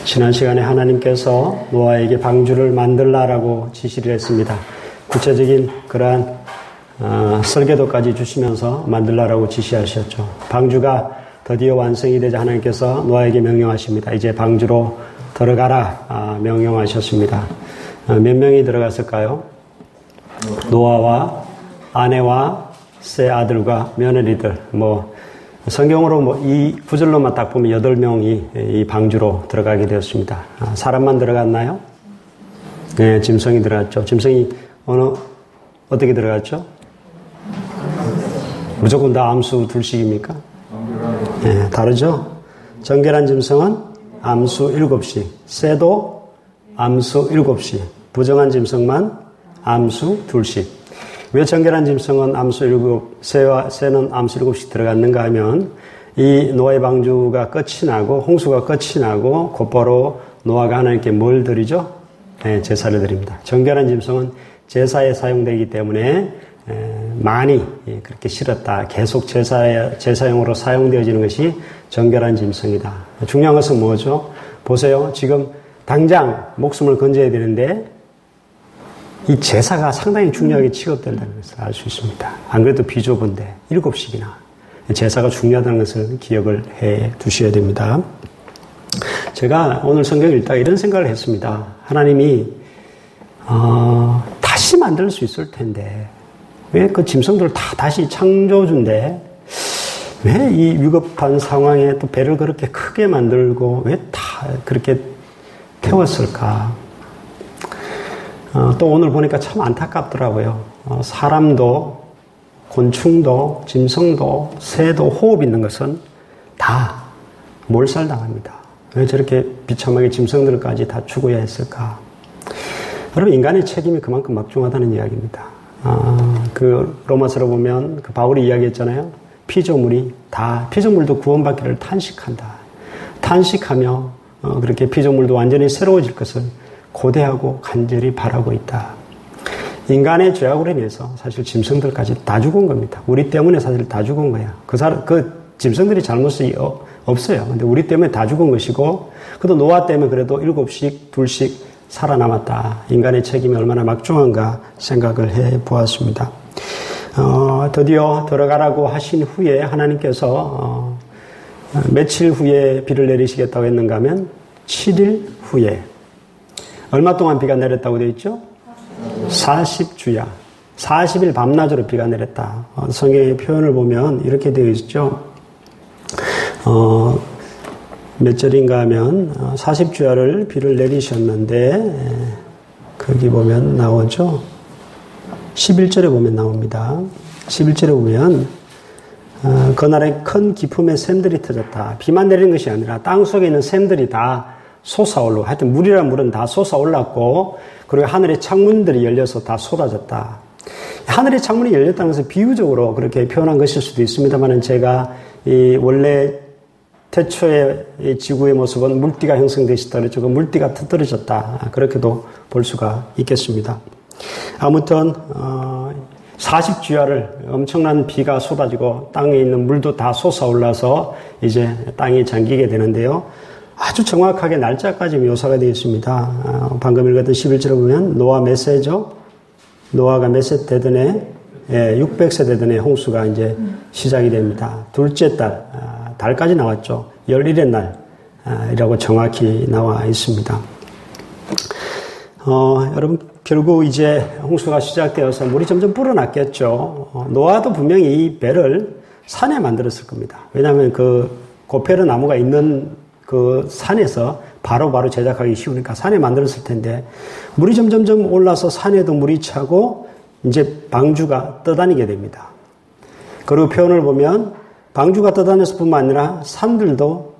지난 시간에 하나님께서 노아에게 방주를 만들라라고 지시를 했습니다. 구체적인 그러한 설계도까지 주시면서 만들라라고 지시하셨죠. 방주가 드디어 완성이 되자 하나님께서 노아에게 명령하십니다. 이제 방주로 들어가라 명령하셨습니다. 몇 명이 들어갔을까요? 노아와 아내와 세 아들과 며느리들, 성경으로 이 구절로만 딱 보면 8명이 이 방주로 들어가게 되었습니다. 사람만 들어갔나요? 네, 짐승이 들어갔죠. 짐승이 어떻게 들어갔죠? 무조건 다 암수 둘씩입니까? 네, 다르죠? 정결한 짐승은 암수 7씩, 새도 암수 7씩, 부정한 짐승만 암수 2씩. 왜 정결한 짐승은 암수 7, 새는 암수 7씩 들어갔는가 하면 이 노아의 방주가 끝이 나고 홍수가 끝이 나고 곧바로 노아가 하나님께 뭘 드리죠? 네, 제사를 드립니다. 정결한 짐승은 제사에 사용되기 때문에 많이 그렇게 실었다. 계속 제사용으로 사용되어지는 것이 정결한 짐승이다. 중요한 것은 뭐죠? 보세요. 지금 당장 목숨을 건져야 되는데 이 제사가 상당히 중요하게 취급된다는 것을 알 수 있습니다. 안 그래도 비좁은데 7씩이나 제사가 중요하다는 것을 기억을 해 두셔야 됩니다. 제가 오늘 성경을 읽다가 이런 생각을 했습니다. 하나님이 다시 만들 수 있을 텐데 왜 그 짐승들을 다 다시 창조주인데 왜 이 위급한 상황에 또 배를 그렇게 크게 만들고 왜 다 그렇게 태웠을까? 또 오늘 보니까 참 안타깝더라고요. 사람도, 곤충도, 짐승도, 새도 호흡 있는 것은 다 몰살당합니다. 왜 저렇게 비참하게 짐승들까지 다 죽어야 했을까? 여러분, 인간의 책임이 그만큼 막중하다는 이야기입니다. 그 로마서로 보면 그 바울이 이야기했잖아요. 피조물도 구원받기를 탄식한다. 탄식하며 그렇게 피조물도 완전히 새로워질 것을 고대하고 간절히 바라고 있다. 인간의 죄악으로 인해서 사실 짐승들까지 다 죽은 겁니다. 우리 때문에 사실 다 죽은 거야. 그 짐승들이 잘못이 없어요. 근데 우리 때문에 다 죽은 것이고, 그래도 노아 때문에 그래도 7씩, 2씩 살아남았다. 인간의 책임이 얼마나 막중한가 생각을 해 보았습니다. 드디어 들어가라고 하신 후에 하나님께서 며칠 후에 비를 내리시겠다고 했는가 하면 7일 후에. 얼마 동안 비가 내렸다고 되어 있죠? 40주야. 40일 밤낮으로 비가 내렸다. 성경의 표현을 보면 이렇게 되어 있죠. 몇 절인가 하면 40주야를 비를 내리셨는데 거기 보면 나오죠. 11절에 보면 나옵니다. 11절에 보면 그날에 큰 기품의 샘들이 터졌다. 비만 내리는 것이 아니라 땅 속에 있는 샘들이 다 솟아올라. 하여튼 물이란 물은 다 솟아올랐고, 그리고 하늘의 창문들이 열려서 다 쏟아졌다. 하늘의 창문이 열렸다는 것은 비유적으로 그렇게 표현한 것일 수도 있습니다만, 제가 원래 태초의 지구의 모습은 물띠가 형성되시다 그랬죠. 그 물띠가 터뜨려졌다. 그렇게도 볼 수가 있겠습니다. 아무튼 40주야를 엄청난 비가 쏟아지고 땅에 있는 물도 다 솟아올라서 이제 땅이 잠기게 되는데요. 아주 정확하게 날짜까지 묘사가 되어 있습니다. 방금 읽었던 11절에 보면 노아 몇 세죠? 노아가 몇 세 되던 해? 600세 되던 해 홍수가 이제 시작이 됩니다. 둘째 달, 달까지 나왔죠. 11의 날이라고 정확히 나와 있습니다. 여러분, 결국 이제 홍수가 시작되어서 물이 점점 불어났겠죠. 노아도 분명히 이 배를 산에 만들었을 겁니다. 왜냐하면 그 고페르 나무가 있는 그 산에서 바로 제작하기 쉬우니까 산에 만들었을 텐데 물이 점점 올라서 산에도 물이 차고 이제 방주가 떠다니게 됩니다. 그리고 표현을 보면 방주가 떠다녀서 뿐만 아니라 산들도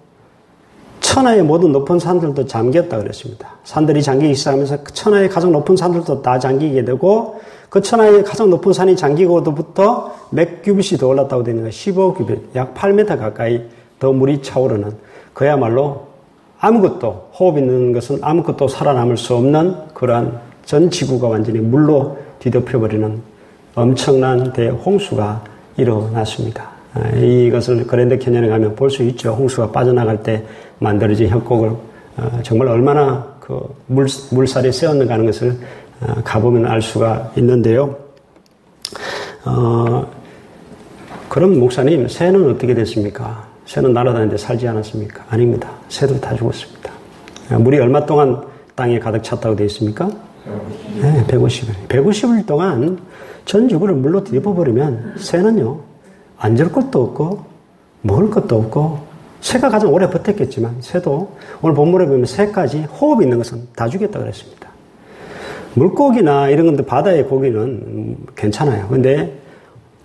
천하의 모든 높은 산들도 잠겼다 그랬습니다. 산들이 잠기기 시작하면서 천하의 가장 높은 산들도 다 잠기게 되고 그 천하의 가장 높은 산이 잠기고부터 몇 규빗이 더 올랐다고 되는 거예요. 15규빗, 약 8m 가까이 더 물이 차오르는 그야말로 아무것도, 호흡 있는 것은 아무것도 살아남을 수 없는 그러한 전 지구가 완전히 물로 뒤덮여버리는 엄청난 대홍수가 일어났습니다. 이것을 그랜드 캐년에 가면 볼 수 있죠. 홍수가 빠져나갈 때 만들어진 협곡을 정말 얼마나 그 물살이 세웠는가 하는 것을 가보면 알 수가 있는데요. 그럼 목사님, 새는 어떻게 됐습니까? 새는 날아다니는데 살지 않았습니까? 아닙니다. 새도 다 죽었습니다. 물이 얼마 동안 땅에 가득 찼다고 되어 있습니까? 네, 150일. 150일 동안 전 지구를 물로 뒤집어버리면 새는요, 앉을 것도 없고, 먹을 것도 없고, 새가 가장 오래 버텼겠지만, 새도 오늘 본문에 보면 새까지 호흡이 있는 것은 다 죽였다고 그랬습니다. 물고기나 이런 건데 바다의 고기는 괜찮아요. 근데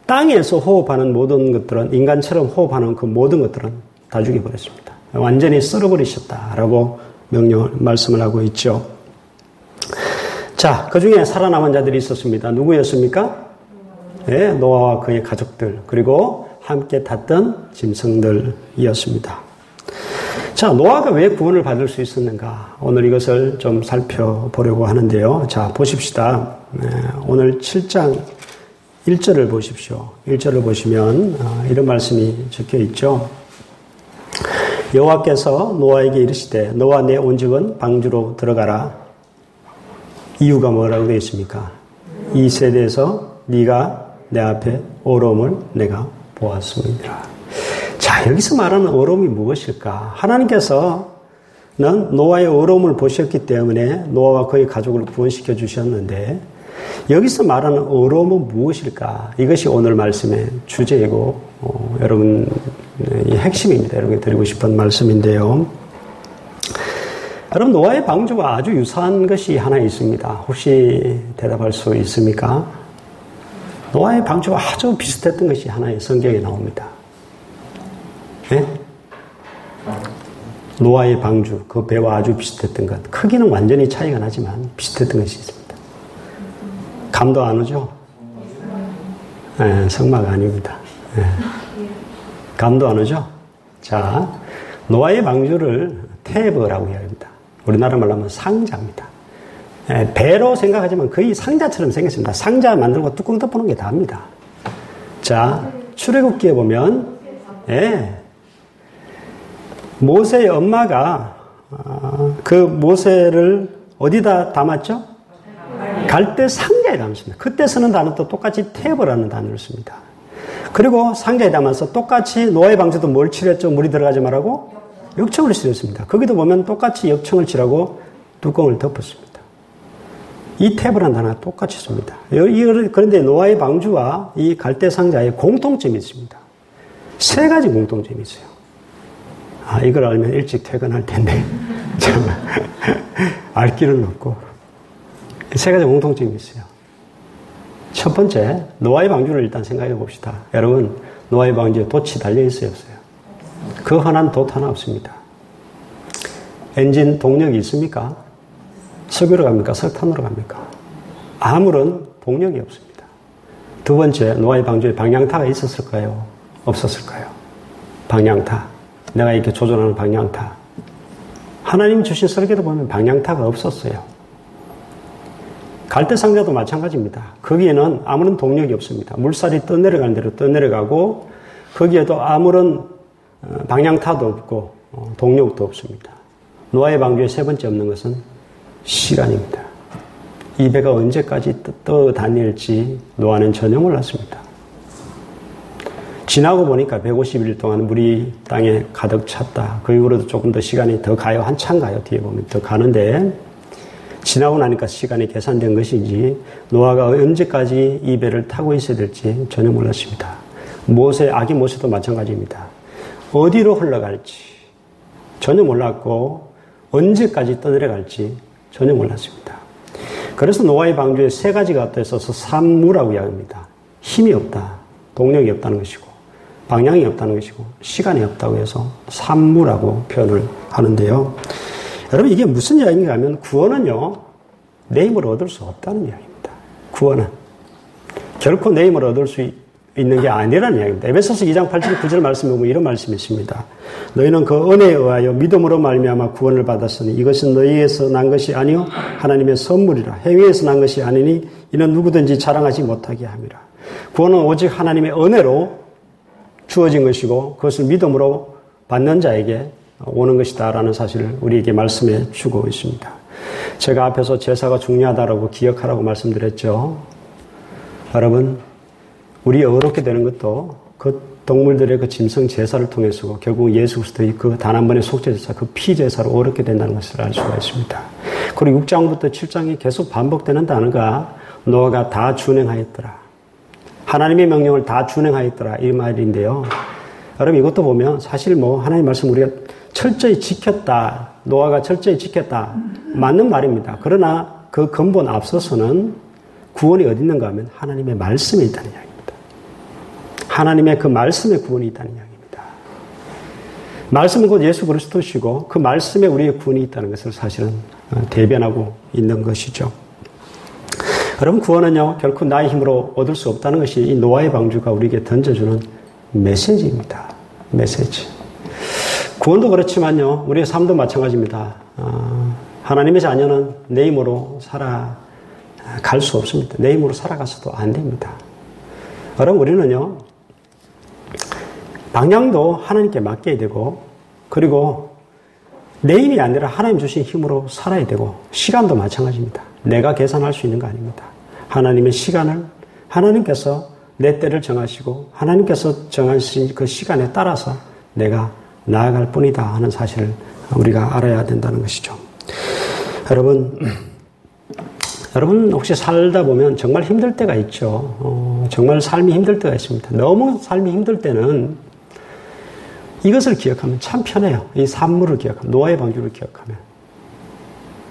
땅에서 호흡하는 모든 것들은, 인간처럼 호흡하는 그 모든 것들은 다 죽여버렸습니다. 완전히 썰어버리셨다라고 말씀을 하고 있죠. 자, 그 중에 살아남은 자들이 있었습니다. 누구였습니까? 네, 노아와 그의 가족들, 그리고 함께 탔던 짐승들이었습니다. 자, 노아가 왜 구원을 받을 수 있었는가? 오늘 이것을 좀 살펴보려고 하는데요. 자, 보십시다. 오늘 7장 1절을 보십시오. 1절을 보시면 이런 말씀이 적혀 있죠. 여호와께서 노아에게 이르시되 너와 내 온 집은 방주로 들어가라. 이유가 뭐라고 되어 있습니까? 이 세대에서 네가 내 앞에 어려움을 내가 보았음이니라. 자, 여기서 말하는 어려움이 무엇일까? 하나님께서는 노아의 어려움을 보셨기 때문에 노아와 그의 가족을 구원시켜 주셨는데 여기서 말하는 어려움은 무엇일까? 이것이 오늘 말씀의 주제이고 여러분 핵심입니다. 여러분께 드리고 싶은 말씀인데요. 여러분, 노아의 방주와 아주 유사한 것이 하나 있습니다. 혹시 대답할 수 있습니까? 노아의 방주와 아주 비슷했던 것이 하나의 성경에 나옵니다. 네? 노아의 방주, 그 배와 아주 비슷했던 것. 크기는 완전히 차이가 나지만 비슷했던 것이 있습니다. 감도 안 오죠? 네, 성막 아닙니다. 네. 감도 안 오죠? 자, 노아의 방주를 테버라고 이야기합니다. 우리나라 말로 하면 상자입니다. 네, 배로 생각하지만 거의 상자처럼 생겼습니다. 상자 만들고 뚜껑 덮어놓은 게 다입니다. 자, 출애굽기에 보면 네, 모세의 엄마가 그 모세를 어디다 담았죠? 갈대 상자에 담았습니다. 그때 쓰는 단어도 똑같이 테버라는 단어를 씁니다. 그리고 상자에 담아서 똑같이 노아의 방주도 뭘 칠했죠? 물이 들어가지 말라고? 역청을 칠했습니다. 거기도 보면 똑같이 역청을 칠하고 뚜껑을 덮었습니다. 이 테버라는 단어가 똑같이 씁니다. 그런데 노아의 방주와 이 갈대 상자에 공통점이 있습니다. 세 가지 공통점이 있어요. 아, 이걸 알면 일찍 퇴근할 텐데 알 길은 없고 세 가지 공통점이 있어요. 첫 번째, 노아의 방주를 일단 생각해 봅시다. 여러분, 노아의 방주에 돛이 달려 있어요, 없어요? 그 흔한 돛 하나 없습니다. 엔진 동력이 있습니까? 석유로 갑니까? 석탄으로 갑니까? 아무런 동력이 없습니다. 두 번째, 노아의 방주에 방향타가 있었을까요? 없었을까요? 방향타. 내가 이렇게 조절하는 방향타. 하나님 주신 설계도 보면 방향타가 없었어요. 갈대상자도 마찬가지입니다. 거기에는 아무런 동력이 없습니다. 물살이 떠내려가는 대로 떠내려가고 거기에도 아무런 방향타도 없고 동력도 없습니다. 노아의 방주에 세 번째 없는 것은 시간입니다. 이 배가 언제까지 떠다닐지 노아는 전혀 몰랐습니다. 지나고 보니까 150일 동안 물이 땅에 가득 찼다. 그 이후로도 조금 더 시간이 더 가요. 한참 가요. 뒤에 보면 더 가는데 지나고 나니까 시간이 계산된 것이지 노아가 언제까지 이 배를 타고 있어야 될지 전혀 몰랐습니다. 아기 모세도 마찬가지입니다. 어디로 흘러갈지 전혀 몰랐고 언제까지 떠내려갈지 전혀 몰랐습니다. 그래서 노아의 방주에 세 가지가 있어서 산무라고 이야기합니다. 힘이 없다, 동력이 없다는 것이고 방향이 없다는 것이고 시간이 없다고 해서 산무라고 표현을 하는데요. 여러분, 이게 무슨 이야기인가 하면 구원은요, 내 힘으로 얻을 수 없다는 이야기입니다. 구원은 결코 내 힘으로 얻을 수 있는 게 아니라는 이야기입니다. 에베소서 2장 8절 9절 말씀에 보면 이런 말씀이 있습니다. 너희는 그 은혜에 의하여 믿음으로 말미암아 구원을 받았으니 이것은 너희에서 난 것이 아니요 하나님의 선물이라. 행위에서 난 것이 아니니 이는 누구든지 자랑하지 못하게 함이라. 구원은 오직 하나님의 은혜로 주어진 것이고 그것을 믿음으로 받는 자에게 오는 것이다라는 사실을 우리에게 말씀해 주고 있습니다. 제가 앞에서 제사가 중요하다라고 기억하라고 말씀드렸죠. 여러분, 우리 어렵게 되는 것도 그 동물들의 그 짐승 제사를 통해서고 결국 예수 그리스도의 그 단 한 번의 속죄 제사, 그 피 제사로 어렵게 된다는 것을 알 수가 있습니다. 그리고 6장부터 7장이 계속 반복되는 단어가 노아가 다 준행하였더라. 하나님의 명령을 다 준행하였더라. 이 말인데요. 여러분 이것도 보면 사실 하나님 말씀 우리가 철저히 지켰다. 노아가 철저히 지켰다. 맞는 말입니다. 그러나 그 근본 앞서서는 구원이 어디 있는가 하면 하나님의 말씀에 있다는 이야기입니다. 하나님의 그 말씀에 구원이 있다는 이야기입니다. 말씀은 곧 예수 그리스도시고 그 말씀에 우리의 구원이 있다는 것을 사실은 대변하고 있는 것이죠. 여러분 구원은요 결코 나의 힘으로 얻을 수 없다는 것이 이 노아의 방주가 우리에게 던져주는 메시지입니다. 메시지. 구원도 그렇지만요 우리의 삶도 마찬가지입니다. 하나님의 자녀는 내 힘으로 살아갈 수 없습니다. 내 힘으로 살아가서도 안 됩니다. 여러분 우리는요 방향도 하나님께 맡겨야 되고 그리고 내 힘이 아니라 하나님 주신 힘으로 살아야 되고 시간도 마찬가지입니다. 내가 계산할 수 있는 거 아닙니다. 하나님의 시간을 하나님께서 내 때를 정하시고 하나님께서 정하신 그 시간에 따라서 내가 나아갈 뿐이다 하는 사실을 우리가 알아야 된다는 것이죠. 여러분 혹시 살다 보면 정말 힘들 때가 있죠. 정말 삶이 힘들 때가 있습니다. 너무 삶이 힘들 때는 이것을 기억하면 참 편해요. 이 산물을 기억하면 노아의 방주를 기억하면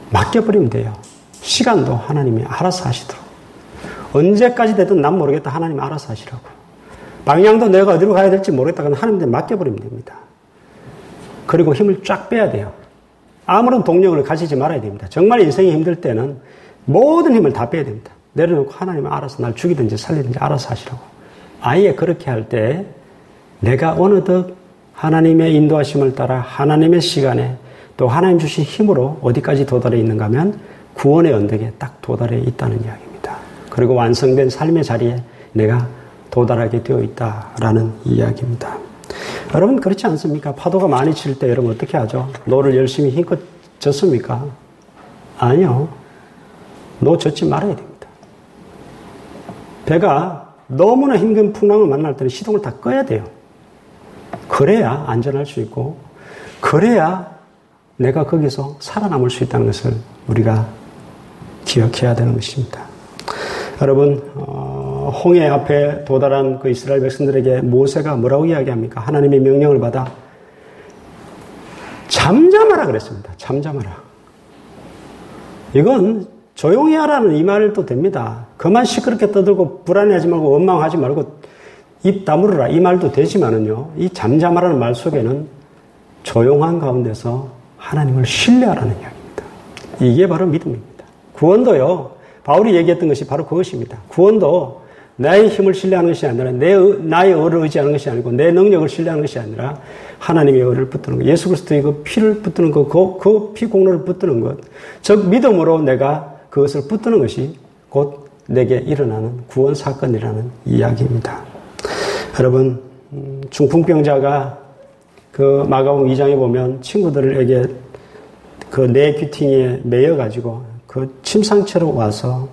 맡겨버리면 돼요. 시간도 하나님이 알아서 하시도록. 언제까지 되든 난 모르겠다. 하나님이 알아서 하시라고. 방향도 내가 어디로 가야 될지 모르겠다. 그럼 하나님한테 맡겨버리면 됩니다. 그리고 힘을 쫙 빼야 돼요. 아무런 동력을 가지지 말아야 됩니다. 정말 인생이 힘들 때는 모든 힘을 다 빼야 됩니다. 내려놓고 하나님이 알아서 날 죽이든지 살리든지 알아서 하시라고. 아예 그렇게 할 때 내가 어느덧 하나님의 인도하심을 따라 하나님의 시간에 또 하나님 주신 힘으로 어디까지 도달해 있는가 하면 구원의 언덕에 딱 도달해 있다는 이야기입니다. 그리고 완성된 삶의 자리에 내가 도달하게 되어 있다라는 이야기입니다. 여러분 그렇지 않습니까? 파도가 많이 칠 때 여러분 어떻게 하죠? 노를 열심히 힘껏 젓습니까? 아니요. 노 젓지 말아야 됩니다. 배가 너무나 힘든 풍랑을 만날 때는 시동을 다 꺼야 돼요. 그래야 안전할 수 있고 그래야 내가 거기서 살아남을 수 있다는 것을 우리가 기억해야 되는 것입니다. 여러분 홍해 앞에 도달한 그 이스라엘 백성들에게 모세가 뭐라고 이야기합니까? 하나님의 명령을 받아 잠잠하라 그랬습니다. 잠잠하라. 이건 조용히 하라는 이 말도 됩니다. 그만 시끄럽게 떠들고 불안해하지 말고 원망하지 말고 입 다물어라 이 말도 되지만은요 이 잠잠하라는 말 속에는 조용한 가운데서 하나님을 신뢰하라는 이야기입니다. 이게 바로 믿음입니다. 구원도요 바울이 얘기했던 것이 바로 그것입니다. 구원도 나의 힘을 신뢰하는 것이 아니라 나의 의를 의지하는 것이 아니고 내 능력을 신뢰하는 것이 아니라 하나님의 의를 붙드는 것, 예수 그리스도의 그 피를 붙드는 것, 그 피 공로를 붙드는 것, 즉 믿음으로 내가 그것을 붙드는 것이 곧 내게 일어나는 구원 사건이라는 이야기입니다. 여러분 중풍병자가 그 마가복음 2장에 보면 친구들에게 그 뇌 귀퉁이에 매여가지고 그 침상체로 와서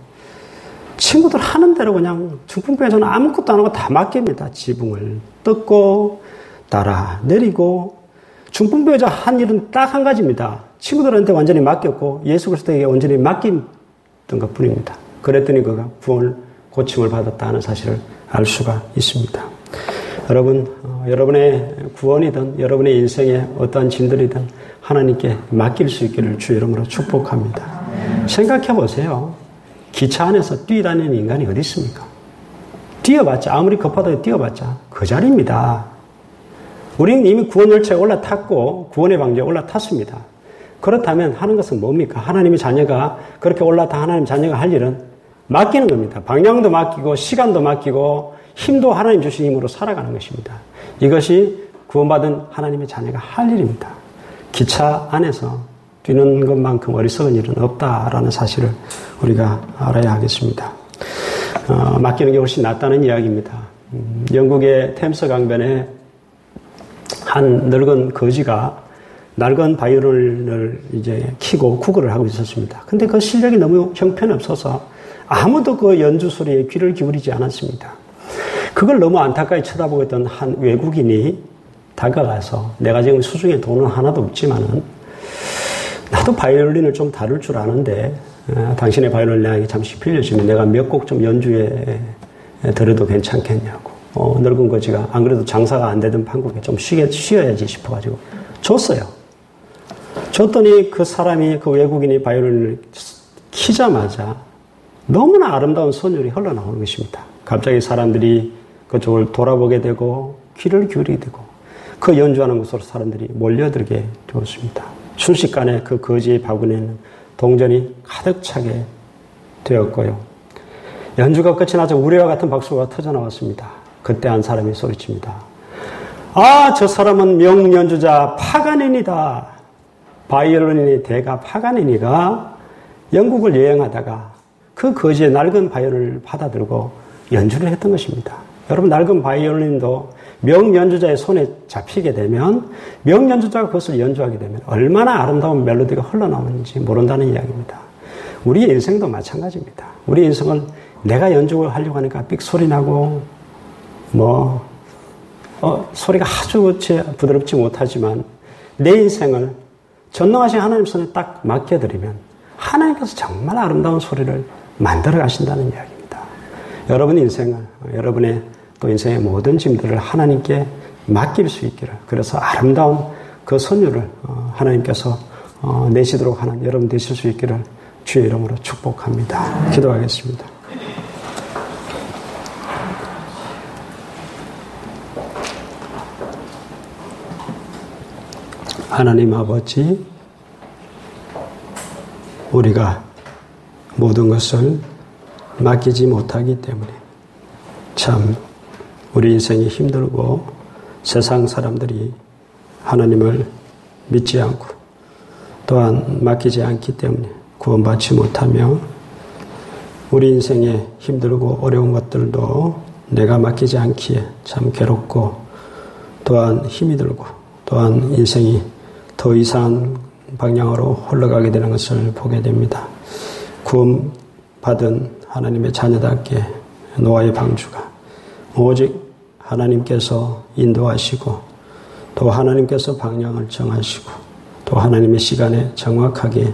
친구들 하는 대로 그냥 중풍병자는 아무것도 안 하고 다 맡깁니다. 지붕을 뜯고 따라 내리고 중풍병자 한 일은 딱 한 가지입니다. 친구들한테 완전히 맡겼고 예수 그리스도에게 완전히 맡긴 것뿐입니다. 그랬더니 그가 구원을 고침을 받았다는 사실을 알 수가 있습니다. 여러분, 여러분의 구원이든 여러분의 인생에 어떠한 짐들이든 하나님께 맡길 수 있기를 주 이름으로 축복합니다. 생각해 보세요. 기차 안에서 뛰다니는 인간이 어디 있습니까? 뛰어봤자 아무리 급하다고 뛰어봤자 그 자리입니다. 우리는 이미 구원 열차에 올라탔고 구원의 방주에 올라탔습니다. 그렇다면 하는 것은 뭡니까? 하나님의 자녀가 그렇게 올라타 하나님 자녀가 할 일은 맡기는 겁니다. 방향도 맡기고 시간도 맡기고 힘도 하나님 주신 힘으로 살아가는 것입니다. 이것이 구원받은 하나님의 자녀가 할 일입니다. 기차 안에서 뛰는 것만큼 어리석은 일은 없다라는 사실을 우리가 알아야 하겠습니다. 맡기는 게 훨씬 낫다는 이야기입니다. 영국의 템스 강변에 한 늙은 거지가 낡은 바이올린을 이제 키고 구걸을 하고 있었습니다. 근데 그 실력이 너무 형편없어서 아무도 그 연주 소리에 귀를 기울이지 않았습니다. 그걸 너무 안타까이 쳐다보고 있던 한 외국인이 다가가서 내가 지금 수중에 돈은 하나도 없지만은 나도 바이올린을 좀 다룰 줄 아는데 당신의 바이올린 나에게 잠시 빌려주면 내가 몇 곡 좀 연주에 들어도 괜찮겠냐고. 늙은 거지가 안 그래도 장사가 안 되던 판국에 좀 쉬어야지 싶어가지고 줬어요. 줬더니 그 사람이, 그 외국인이 바이올린을 키자마자 너무나 아름다운 선율이 흘러나오는 것입니다. 갑자기 사람들이 그쪽을 돌아보게 되고 귀를 기울이게 되고 그 연주하는 곳으로 사람들이 몰려들게 되었습니다. 순식간에 그 거지의 바구니에는 동전이 가득 차게 되었고요. 연주가 끝이 나자 우레와 같은 박수가 터져나왔습니다. 그때 한 사람이 소리칩니다. 아, 저 사람은 명연주자 파가니니다. 바이올린의 대가 파가니니가 영국을 여행하다가 그 거지의 낡은 바이올린을 받아들고 연주를 했던 것입니다. 여러분, 낡은 바이올린도 명연주자의 손에 잡히게 되면, 명연주자가 그것을 연주하게 되면 얼마나 아름다운 멜로디가 흘러나오는지 모른다는 이야기입니다. 우리의 인생도 마찬가지입니다. 우리 인생을 내가 연주를 하려고 하니까 삑 소리 나고 소리가 아주 부드럽지 못하지만 내 인생을 전능하신 하나님 손에 딱 맡겨드리면 하나님께서 정말 아름다운 소리를 만들어 가신다는 이야기입니다. 여러분 인생을, 여러분의 또 인생의 모든 짐들을 하나님께 맡길 수 있기를, 그래서 아름다운 그 선율을 하나님께서 내시도록 하는 여러분 되실 수 있기를 주의 이름으로 축복합니다. 기도하겠습니다. 하나님 아버지, 우리가 모든 것을 맡기지 못하기 때문에 참 우리 인생이 힘들고 세상 사람들이 하나님을 믿지 않고 또한 맡기지 않기 때문에 구원받지 못하며 우리 인생에 힘들고 어려운 것들도 내가 맡기지 않기에 참 괴롭고 또한 힘이 들고 또한 인생이 더 이상한 방향으로 흘러가게 되는 것을 보게 됩니다. 구원받은 하나님의 자녀답게 노아의 방주가 오직 하나님께서 인도하시고 또 하나님께서 방향을 정하시고 또 하나님의 시간에 정확하게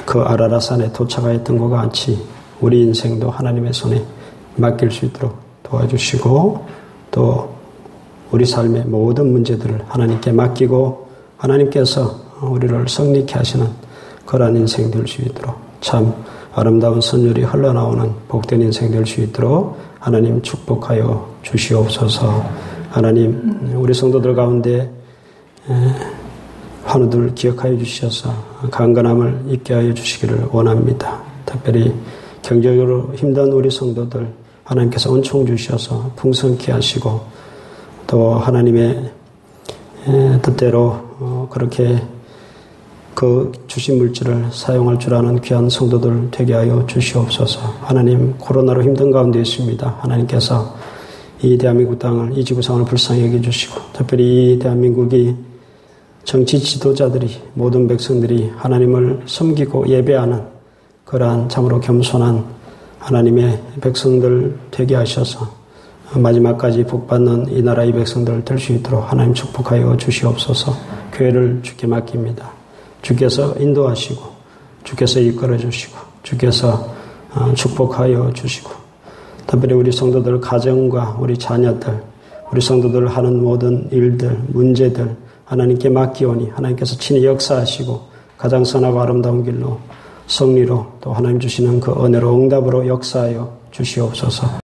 그 아라라산에 도착하였던 것 같이 우리 인생도 하나님의 손에 맡길 수 있도록 도와주시고 또 우리 삶의 모든 문제들을 하나님께 맡기고 하나님께서 우리를 성리케 하시는 그러한 인생 될 수 있도록 참 아름다운 선율이 흘러나오는 복된 인생 될 수 있도록 하나님 축복하여 주시옵소서. 하나님, 우리 성도들 가운데 환우들 기억하여 주셔서 강건함을 있게 하여 주시기를 원합니다. 특별히 경제적으로 힘든 우리 성도들 하나님께서 은총 주셔서 풍성케 하시고 또 하나님의 뜻대로 그렇게 그 주신 물질을 사용할 줄 아는 귀한 성도들 되게 하여 주시옵소서. 하나님, 코로나로 힘든 가운데 있습니다. 하나님께서 이 대한민국 땅을, 이 지구상을 불쌍히 여겨주시고 특별히 이 대한민국이 정치 지도자들이, 모든 백성들이 하나님을 섬기고 예배하는 그러한 참으로 겸손한 하나님의 백성들 되게 하셔서 마지막까지 복받는 이 나라의 백성들 될 수 있도록 하나님 축복하여 주시옵소서. 교회를 주께 맡깁니다. 주께서 인도하시고 주께서 이끌어 주시고 주께서 축복하여 주시고 특별히 우리 성도들 가정과 우리 자녀들, 우리 성도들 하는 모든 일들, 문제들 하나님께 맡기오니 하나님께서 친히 역사하시고 가장 선하고 아름다운 길로, 성리로 또 하나님 주시는 그 은혜로 응답으로 역사하여 주시옵소서.